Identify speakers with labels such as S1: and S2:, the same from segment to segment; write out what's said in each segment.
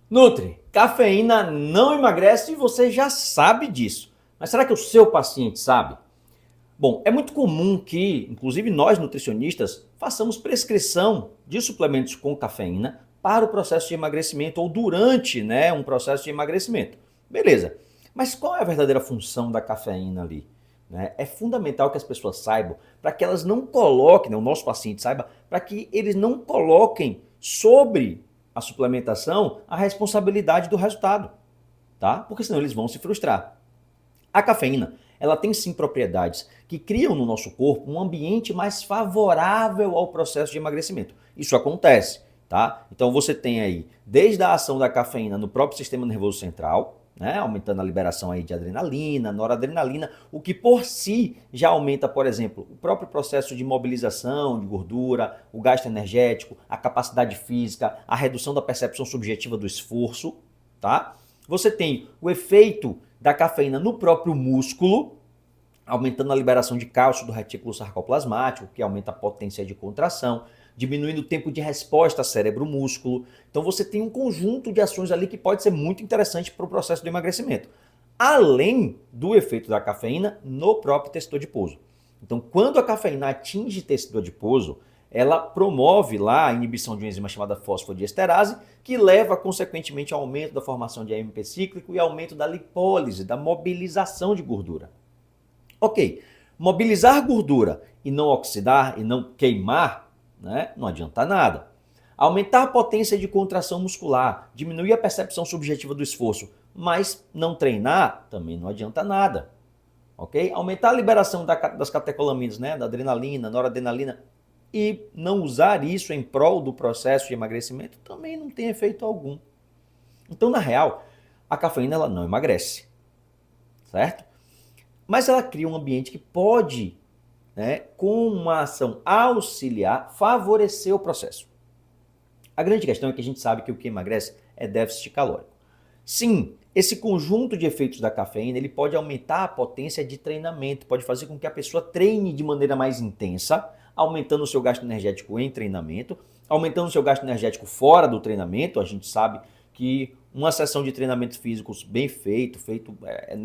S1: Nutri, cafeína não emagrece e você já sabe disso. Mas será que o seu paciente sabe? Bom, é muito comum que, inclusive nós nutricionistas, façamos prescrição de suplementos com cafeína para o processo de emagrecimento ou durante um processo de emagrecimento. Beleza, mas qual é a verdadeira função da cafeína ali? É fundamental que as pessoas saibam para que elas não coloquem, o nosso paciente saiba, para que eles não coloquem sobre a suplementação a responsabilidade do resultado, tá? Porque senão eles vão se frustrar. A cafeína, ela tem sim propriedades que criam no nosso corpo um ambiente mais favorável ao processo de emagrecimento. Isso acontece, tá? Então você tem aí, desde a ação da cafeína no próprio sistema nervoso central, aumentando a liberação aí de adrenalina, noradrenalina, o que por si já aumenta, por exemplo, o próprio processo de mobilização de gordura, o gasto energético, a capacidade física, a redução da percepção subjetiva do esforço, tá? Você tem o efeito da cafeína no próprio músculo, aumentando a liberação de cálcio do retículo sarcoplasmático, que aumenta a potência de contração, diminuindo o tempo de resposta cérebro-músculo. Então você tem um conjunto de ações ali que pode ser muito interessante para o processo do emagrecimento. Além do efeito da cafeína no próprio tecido adiposo. Então, quando a cafeína atinge tecido adiposo, ela promove lá a inibição de uma enzima chamada fosfodiesterase, que leva consequentemente ao aumento da formação de AMP cíclico e aumento da lipólise, da mobilização de gordura. Ok, mobilizar gordura e não oxidar e não queimar, não adianta nada. Aumentar a potência de contração muscular, diminuir a percepção subjetiva do esforço, mas não treinar também não adianta nada. Ok? Aumentar a liberação das catecolaminas, da adrenalina, noradrenalina, e não usar isso em prol do processo de emagrecimento também não tem efeito algum. Então, na real, a cafeína ela não emagrece, certo? Mas ela cria um ambiente que pode, com uma ação auxiliar, favorecer o processo. A grande questão é que a gente sabe que o que emagrece é déficit calórico. Sim, esse conjunto de efeitos da cafeína ele pode aumentar a potência de treinamento, pode fazer com que a pessoa treine de maneira mais intensa, aumentando o seu gasto energético em treinamento, aumentando o seu gasto energético fora do treinamento. A gente sabe que uma sessão de treinamentos físicos bem feito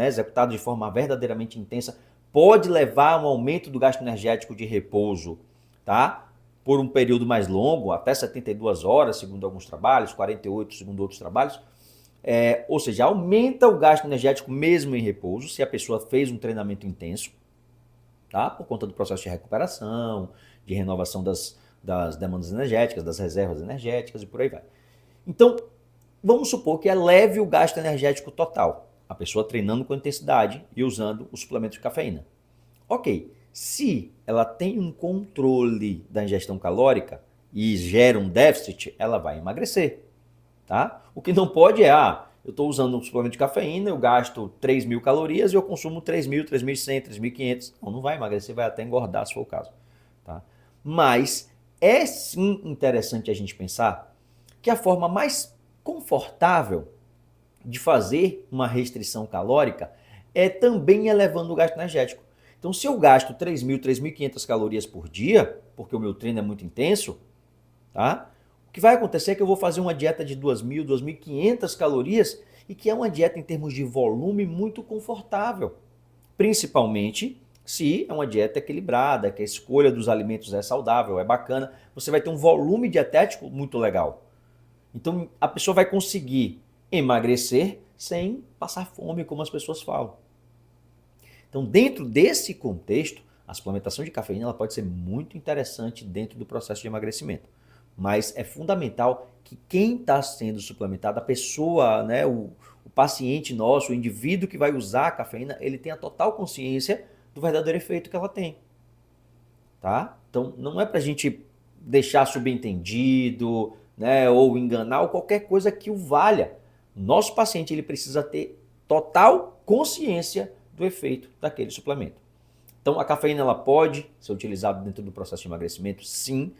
S1: executado de forma verdadeiramente intensa, pode levar a um aumento do gasto energético de repouso, tá? Por um período mais longo, até 72 horas, segundo alguns trabalhos, 48 segundo outros trabalhos. Ou seja, aumenta o gasto energético mesmo em repouso, se a pessoa fez um treinamento intenso, tá? Por conta do processo de recuperação, de renovação das demandas energéticas, das reservas energéticas e por aí vai. Então, vamos supor que eleve o gasto energético total, a pessoa treinando com intensidade e usando o suplemento de cafeína. Ok, se ela tem um controle da ingestão calórica e gera um déficit, ela vai emagrecer. Tá? O que não pode eu estou usando um suplemento de cafeína, eu gasto 3.000 calorias e eu consumo 3.000, 3.100, 3.500. Não vai emagrecer, vai até engordar se for o caso. Tá? Mas é sim interessante a gente pensar que a forma mais confortável de fazer uma restrição calórica é também elevando o gasto energético. Então, se eu gasto 3.000, 3.500 calorias por dia, porque o meu treino é muito intenso, tá? O que vai acontecer é que eu vou fazer uma dieta de 2.000, 2.500 calorias e que é uma dieta em termos de volume muito confortável. Principalmente se é uma dieta equilibrada, que a escolha dos alimentos é saudável, é bacana, você vai ter um volume dietético muito legal. Então a pessoa vai conseguir emagrecer sem passar fome, como as pessoas falam. Então, dentro desse contexto, a suplementação de cafeína ela pode ser muito interessante dentro do processo de emagrecimento. Mas é fundamental que quem está sendo suplementado, a pessoa, o paciente nosso, o indivíduo que vai usar a cafeína, ele tenha total consciência do verdadeiro efeito que ela tem. Tá? Então, não é para a gente deixar subentendido, ou enganar, ou qualquer coisa que o valha. Nosso paciente ele precisa ter total consciência do efeito daquele suplemento. Então, a cafeína ela pode ser utilizada dentro do processo de emagrecimento, sim,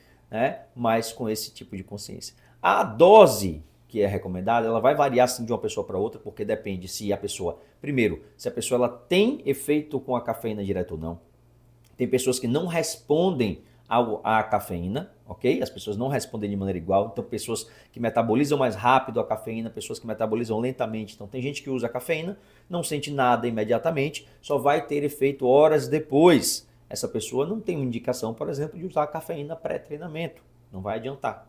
S1: mas com esse tipo de consciência. A dose que é recomendada, ela vai variar sim de uma pessoa para outra, porque depende se a pessoa, primeiro, se a pessoa ela tem efeito com a cafeína direto ou não. Tem pessoas que não respondem à cafeína, ok? As pessoas não respondem de maneira igual, então pessoas que metabolizam mais rápido a cafeína, pessoas que metabolizam lentamente. Então tem gente que usa a cafeína, não sente nada imediatamente, só vai ter efeito horas depois. Essa pessoa não tem uma indicação, por exemplo, de usar a cafeína pré-treinamento, não vai adiantar,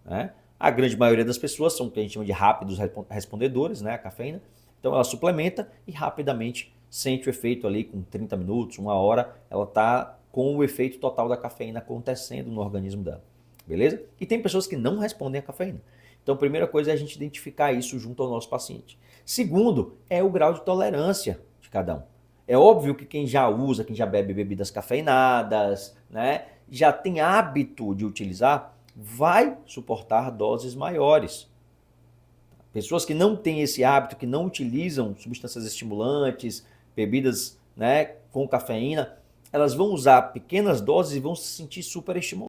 S1: né? A grande maioria das pessoas são o que a gente chama de rápidos respondedores, né, a cafeína. Então ela suplementa e rapidamente sente o efeito ali com 30 minutos, 1 hora, ela está com o efeito total da cafeína acontecendo no organismo dela, beleza? E tem pessoas que não respondem à cafeína. Então a primeira coisa é a gente identificar isso junto ao nosso paciente. Segundo, é o grau de tolerância de cada um. É óbvio que quem já usa, quem já bebe bebidas cafeinadas, né, já tem hábito de utilizar, vai suportar doses maiores. Pessoas que não têm esse hábito, que não utilizam substâncias estimulantes, bebidas, né, com cafeína, elas vão usar pequenas doses e vão se sentir super estimuladas.